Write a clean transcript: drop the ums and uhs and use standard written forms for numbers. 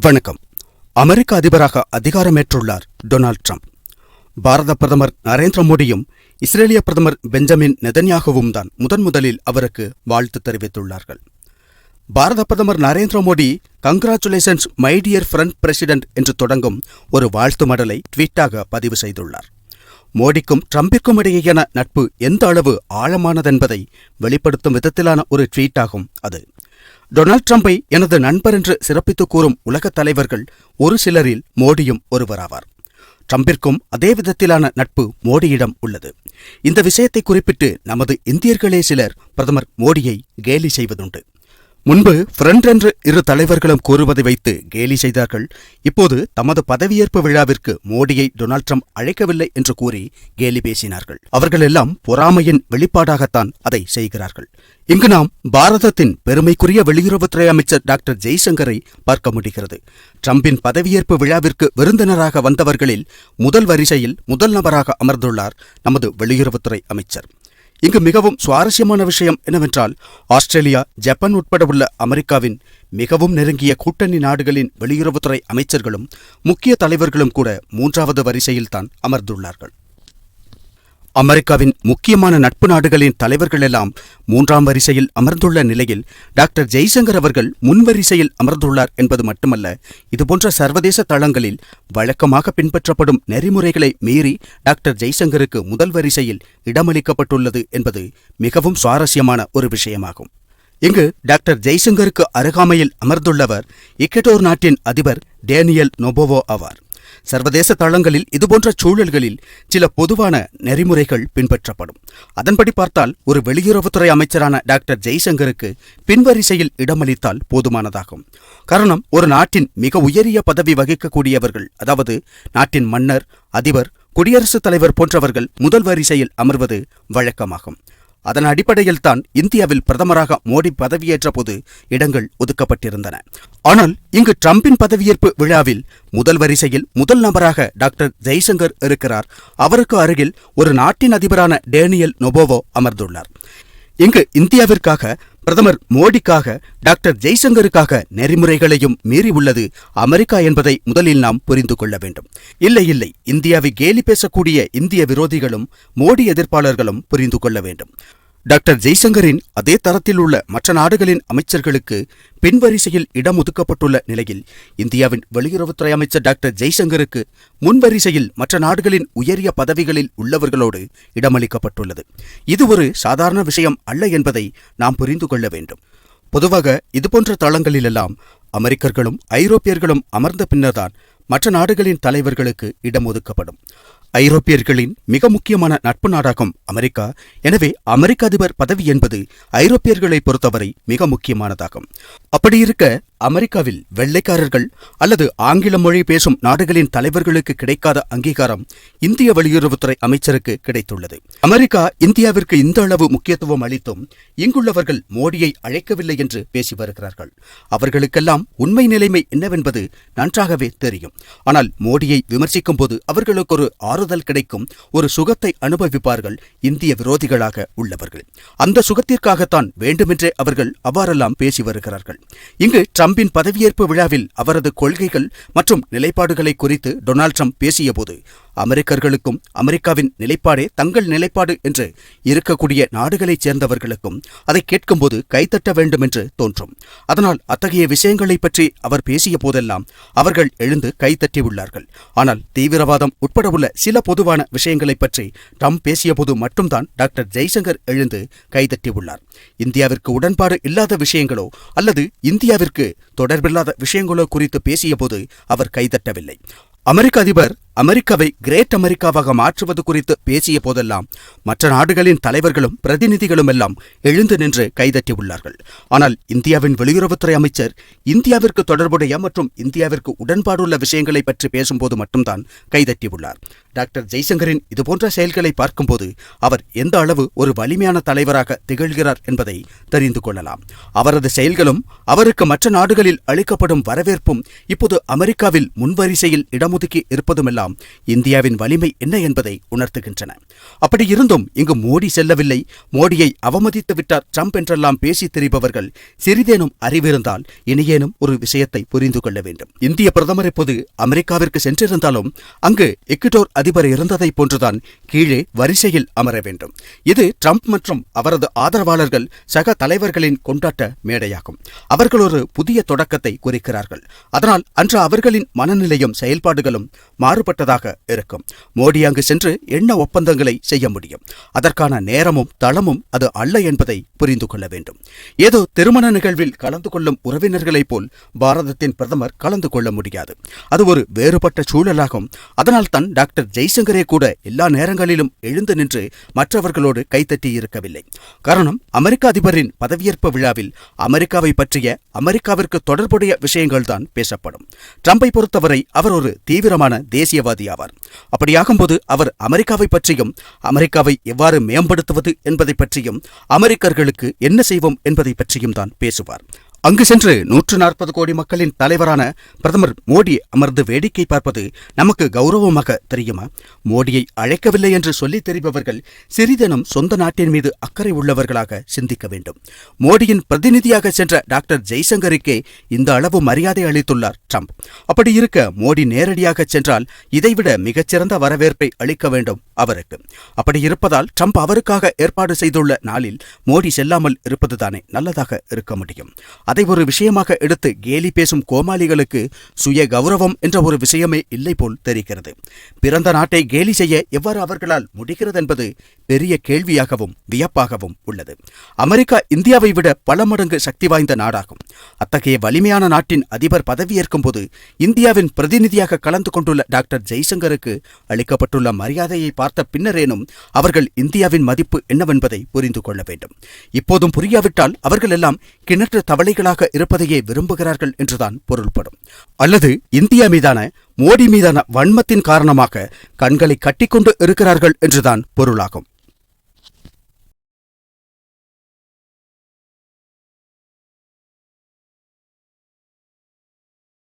வணக்கம். அமெரிக்க அதிபராக அதிகாரமேற்றுள்ளார் Donald Trump. பாரத பிரதமர் நரேந்திர மோடியும் இஸ்ரேலிய பிரதமர் பெஞ்சமின் நெதன்யாகுவும் தான் முதலில் அவருக்கு வாழ்த்து தெரிவித்துள்ளார்கள். பாரத பிரதமர் Narendra Modi congratulations my dear friend president என்று தொடங்கும் ஒரு வாழ்த்து மடலை ட்வீட்டாக பதிவு செய்துள்ளார். மோடிக்கும் ட்ரம்பிற்கும் இடையேயான நட்பு எந்த அளவு ஆழமானதென்பதை வெளிப்படுத்தும் விதத்திலான ஒரு ட்வீட்டாகும் அது. டொனால்ட் ட்ரம்பை எனது நண்பர் என்று சிறப்பித்துக் கூறும் உலகத் தலைவர்கள் ஒரு சிலரில் மோடியும் ஒருவராவார். ட்ரம்பிற்கும் அதே விதத்திலான நட்பு மோடியிடம் உள்ளது. இந்த விஷயத்தை குறிப்பிட்டு நமது இந்தியர்களே சிலர் பிரதமர் மோடியை கேலி செய்வதுண்டு. முன்பு ஃப்ரெண்ட் என்று இரு தலைவர்களும் கூறுவதை வைத்து கேலி செய்தார்கள். இப்போது தமது பதவியேற்பு விழாவிற்கு மோடியை டொனால்ட் ட்ரம்ப் அழைக்கவில்லை என்று கூறி கேலி பேசினார்கள். அவர்கள் எல்லாம் பொறாமையின் வெளிப்பாடாகத்தான் அதை செய்கிறார்கள். இங்கு நாம் பாரதத்தின் பெருமைக்குரிய வெளியுறவுத்துறை அமைச்சர் டாக்டர் ஜெய்சங்கரை பார்க்க முடிகிறது. ட்ரம்பின் பதவியேற்பு விழாவிற்கு விருந்தினராக வந்தவர்களில் முதல் வரிசையில் முதல் நபராக அமர்ந்துள்ளார் நமது வெளியுறவுத்துறை அமைச்சர். இங்கு மிகவும் சுவாரஸ்யமான விஷயம் என்னவென்றால், ஆஸ்திரேலியா, ஜப்பான் உட்பட உள்ள அமெரிக்காவின் மிகவும் நெருங்கிய கூட்டணி நாடுகளின் வெளியுறவுத்துறை அமைச்சர்களும் முக்கிய தலைவர்களும் கூட மூன்றாவது வரிசையில்தான் அமர்ந்துள்ளார்கள். அமெரிக்காவின் முக்கியமான நட்பு நாடுகளின் தலைவர்கள் எல்லாம் மூன்றாம் வரிசையில் அமர்ந்துள்ள நிலையில் டாக்டர் ஜெய்சங்கர் அவர்கள் முன்வரிசையில் அமர்ந்துள்ளார் என்பது மட்டுமல்ல, இதுபோன்ற சர்வதேச தளங்களில் வழக்கமாக பின்பற்றப்படும் நெறிமுறைகளை மீறி டாக்டர் ஜெய்சங்கருக்கு முதல் வரிசையில் இடமளிக்கப்பட்டுள்ளது என்பது மிகவும் சுவாரஸ்யமான ஒரு விஷயமாகும். இங்கு டாக்டர் ஜெய்சங்கருக்கு அருகாமையில் அமர்ந்துள்ளவர் ஈக்வடோர் நாட்டின் அதிபர் டேனியல் நொபோவோ ஆவார். சர்வதேச தளங்களில் இதுபோன்ற சூழல்களில் சில பொதுவான நெறிமுறைகள் பின்பற்றப்படும். அதன்படி பார்த்தால் ஒரு வெளியுறவுத்துறை அமைச்சரான டாக்டர் ஜெய்சங்கருக்கு பின்வரிசையில் இடமளித்தால் போதுமானதாகும். காரணம், ஒரு நாட்டின் மிக உயரிய பதவி வகிக்கக்கூடியவர்கள், அதாவது நாட்டின் மன்னர், அதிபர், குடியரசுத் தலைவர் போன்றவர்கள் முதல் வரிசையில் அமர்வது வழக்கமாகும். அதன் அடிப்படையில்தான் இந்தியாவில் பிரதமராக மோடி பதவியேற்ற போது இடங்கள் ஒதுக்கப்பட்டிருந்தன. ஆனால் இங்கு ட்ரம்பின் பதவியேற்பு விழாவில் முதல் வரிசையில் முதல் நபராக டாக்டர் ஜெய்சங்கர் இருக்கிறார். அவருக்கு அருகில் ஒரு நாட்டின் அதிபரான டேனியல் நொபோவோ அமர்ந்துள்ளார். இங்கு இந்தியாவிற்காக பிரதமர் மோடிக்காக டாக்டர் ஜெய்சங்கருக்காக நெறிமுறைகளையும் மீறி உள்ளது அமெரிக்கா என்பதை முதலில் நாம் புரிந்து கொள்ள வேண்டும். இல்லை, இந்தியாவை கேலி பேசக்கூடிய இந்திய விரோதிகளும் மோடி எதிர்ப்பாளர்களும் புரிந்து கொள்ள வேண்டும். டாக்டர் ஜெய்சங்கரின் அதே தரத்தில் உள்ள மற்ற நாடுகளின் அமைச்சர்களுக்கு பின்வரிசையில் இடம் ஒதுக்கப்பட்டுள்ள நிலையில் இந்தியாவின் வெளியுறவுத்துறை அமைச்சர் டாக்டர் ஜெய்சங்கருக்கு முன்வரிசையில் மற்ற நாடுகளின் உயரிய பதவிகளில் உள்ளவர்களோடு இடமளிக்கப்பட்டுள்ளது. இது ஒரு சாதாரண விஷயம் அல்ல என்பதை நாம் புரிந்து கொள்ள வேண்டும். பொதுவாக இதுபோன்ற தளங்களிலெல்லாம் அமெரிக்கர்களும் ஐரோப்பியர்களும் அமர்ந்த பின்னர்தான் மற்ற நாடுகளின் தலைவர்களுக்கு இடம் ஒதுக்கப்படும். ஐரோப்பியர்களின் மிக முக்கியமான நட்பு நாடாகும் அமெரிக்கா. எனவே அமெரிக்க அதிபர் பதவி என்பது ஐரோப்பியர்களை பொறுத்தவரை மிக முக்கியமானதாகும். அப்படியிருக்க அமெரிக்காவில் வெள்ளைக்காரர்கள் அல்லது ஆங்கில மொழி பேசும் நாடுகளின் தலைவர்களுக்கு கிடைக்காத அங்கீகாரம் இந்திய வெளியுறவுத்துறை அமைச்சருக்கு கிடைத்துள்ளது. அமெரிக்கா இந்தியாவிற்கு இந்த அளவு முக்கியத்துவம் அளித்தும் இங்குள்ளவர்கள் மோடியை அழைக்கவில்லை என்று பேசி வருகிறார்கள். அவர்களுக்கெல்லாம் உண்மை நிலைமை என்னவென்பது நன்றாகவே தெரியும். ஆனால் மோடியை விமர்சிக்கும் போது அவர்களுக்கு ஒரு ஆறுதல் கிடைக்கும், ஒரு சுகத்தை அனுபவிப்பார்கள் இந்திய விரோதிகளாக உள்ளவர்கள். அந்த சுகத்திற்காகத்தான் வேண்டுமென்றே அவர்கள் அவ்வாறெல்லாம் பேசி வருகிறார்கள். இங்கு ட்ரம்பின் பதவியேற்பு விழாவில் அவரது கொள்கைகள் மற்றும் நிலைப்பாடுகளை குறித்து டொனால்ட் ட்ரம்ப் பேசியபோது அமெரிக்கர்களுக்கும் அமெரிக்காவின் நிலைப்பாடே தங்கள் நிலைப்பாடு என்று இருக்கக்கூடிய நாடுகளைச் சேர்ந்தவர்களுக்கும் அதை கேட்கும்போது கைத்தட்ட வேண்டும் என்று தோன்றும். அதனால் அத்தகைய விஷயங்களை பற்றி அவர் பேசிய போதெல்லாம் அவர்கள் எழுந்து கைத்தட்டியுள்ளார்கள். ஆனால் தீவிரவாதம் உட்பட உள்ள சில பொதுவான விஷயங்களை பற்றி ட்ரம்ப் பேசியபோது மட்டும்தான் டாக்டர் ஜெய்சங்கர் எழுந்து கைத்தட்டியுள்ளார். இந்தியாவிற்கு உடன்பாடு இல்லாத விஷயங்களோ அல்லது இந்தியாவிற்கு தொடர்பில்லாத விஷயங்களோ குறித்து பேசியபோது அவர் கைதட்டவில்லை. அமெரிக்க அதிபர் அமெரிக்காவை கிரேட் அமெரிக்காவாக மாற்றுவது குறித்து பேசிய போதெல்லாம் மற்ற நாடுகளின் தலைவர்களும் பிரதிநிதிகளும் எல்லாம் எழுந்து நின்று கைதட்டியுள்ளார்கள். ஆனால் இந்தியாவின் வெளியுறவுத்துறை அமைச்சர் இந்தியாவிற்கு தொடர்புடைய மற்றும் இந்தியாவிற்கு உடன்பாடுள்ள விஷயங்களை பற்றி பேசும்போது மட்டும்தான் கைதட்டியுள்ளார். டாக்டர் ஜெய்சங்கரின் இதுபோன்ற செயல்களை பார்க்கும்போது அவர் எந்த அளவு ஒரு வலிமையான தலைவராக திகழ்கிறார் என்பதை தெரிந்து கொள்ளலாம். அவரது செயல்களும் அவருக்கு மற்ற நாடுகளில் அளிக்கப்படும் வரவேற்பும் இப்போது அமெரிக்காவில் முன்வரிசையில் இடமொதுக்கி இருப்பதுமெல்லாம் எல்லாம் இந்தியாவின் வலிமை என்ன என்பதை உணர்த்துகின்றன. அப்படி இருந்தும் இங்கு மோடி செல்லவில்லை, மோடியை அவமதித்து விட்டார் ட்ரம்ப் என்றெல்லாம் பேசித் திரிபவர்கள் சிறிதேனும் அறிவிருந்தால் இனியேனும் ஒரு விஷயத்தை புரிந்து கொள்ள வேண்டும். இந்திய பிரதமர் இப்போது அமெரிக்காவிற்கு சென்றிருந்தாலும் அங்கு எக்வடோர் அதிபர் இருந்ததை போன்றுதான் கீழே வரிசையில் அமர வேண்டும். இது ட்ரம்ப் மற்றும் அவரது ஆதரவாளர்கள் சக தலைவர்களின் கொண்டாட்ட மேடையாகும். அவர்கள் ஒரு புதிய தொடக்கத்தை குறிக்கிறார்கள். அதனால் அன்று அவர்களின் மனநிலையும் செயல்பாடுகளும் மாறுபட்டதாக இருக்கும். மோடி அங்கு சென்று என்ன ஒப்பந்தங்களை செய்ய முடியும்? அதற்கான நேரமும் தளமும் அது அல்ல என்பதை புரிந்து கொள்ள வேண்டும். ஏதோ திருமண நிகழ்வில் கலந்து கொள்ளும் உறவினர்களைப் போல் பாரதத்தின் பிரதமர் கலந்து கொள்ள முடியாது. அது ஒரு வேறுபட்ட சூழலாகும். அதனால் தான் டாக்டர் ஜெய்சங்கரே கூட எல்லா நேரங்களிலும் எழுந்து நின்று மற்றவர்களோடு கைத்தட்டி இருக்கவில்லை. காரணம், அமெரிக்க அதிபரின் பதவியேற்பு விழாவில் அமெரிக்காவை பற்றிய அமெரிக்காவிற்கு தொடர்புடைய விஷயங்கள் தான் பேசப்படும். ட்ரம்பை பொறுத்தவரை அவர் ஒரு தீவிரமான தேசியவாதி ஆவார். அப்படியாகும்போது அவர் அமெரிக்காவை பற்றியும் அமெரிக்காவை எவ்வாறு மேம்படுத்துவது என்பதை பற்றியும் அமெரிக்கர்களுக்கு என்ன செய்வோம் என்பதை பற்றியும் தான் பேசுவார். அங்கு சென்று 140 கோடி மக்களின் தலைவரான பிரதமர் மோடி அமர்ந்து வேடிக்கை பார்ப்பது நமக்கு கௌரவமாக தெரியுமா? மோடியை அழைக்கவில்லை என்று சொல்லித் தெரிபவர்கள் சிறிதேனும் சொந்த நாட்டின் மீது அக்கறை உள்ளவர்களாக சிந்திக்க வேண்டும். மோடியின் பிரதிநிதியாக சென்ற டாக்டர் ஜெய்சங்கருக்கே இந்த அளவு மரியாதை அளித்துள்ளார் ட்ரம்ப். அப்படி இருக்க மோடி நேரடியாக சென்றால் இதைவிட மிகச்சிறந்த வரவேற்பை அளிக்க வேண்டும் அவருக்கு. அப்படி இருப்பதால் ட்ரம்ப் அவருக்காக ஏற்பாடு செய்துள்ள நாளில் மோடி செல்லாமல் இருப்பதுதானே நல்லதாக இருக்க முடியும். அதை ஒரு விஷயமாக எடுத்து கேலி பேசும் கோமாளிகளுக்கு சுய கௌரவம் என்ற ஒரு விஷயமே இல்லை போல் தெரிகிறது. பிறந்த நாட்டை கேலி செய்ய எவ்வாறு அவர்களால் முடிகிறது என்பது பெரிய கேள்வியாகவும் வியப்பாகவும் உள்ளது. அமெரிக்கா இந்தியாவை விட பல மடங்கு சக்தி வாய்ந்த நாடாகும். அத்தகைய வலிமையான நாட்டின் அதிபர் பதவியேற்கும் போது இந்தியாவின் பிரதிநிதியாக கலந்து கொண்டுள்ள டாக்டர் ஜெய்சங்கருக்கு அளிக்கப்பட்டுள்ள மரியாதையை பார்த்த பின்னரேனும் அவர்கள் இந்தியாவின் மதிப்பு என்னவென்பதை புரிந்து கொள்ள வேண்டும். இப்போதும் புரியாவிட்டால் அவர்கள் எல்லாம் கிணற்று தவளைகளாக இருப்பதையே விரும்புகிறார்கள் என்றுதான் பொருள்படும். அல்லது இந்தியா மீதான மோடி மீதான வன்மத்தின் காரணமாக கண்களை கட்டிக்கொண்டு இருக்கிறார்கள் என்றுதான் பொருளாகும்.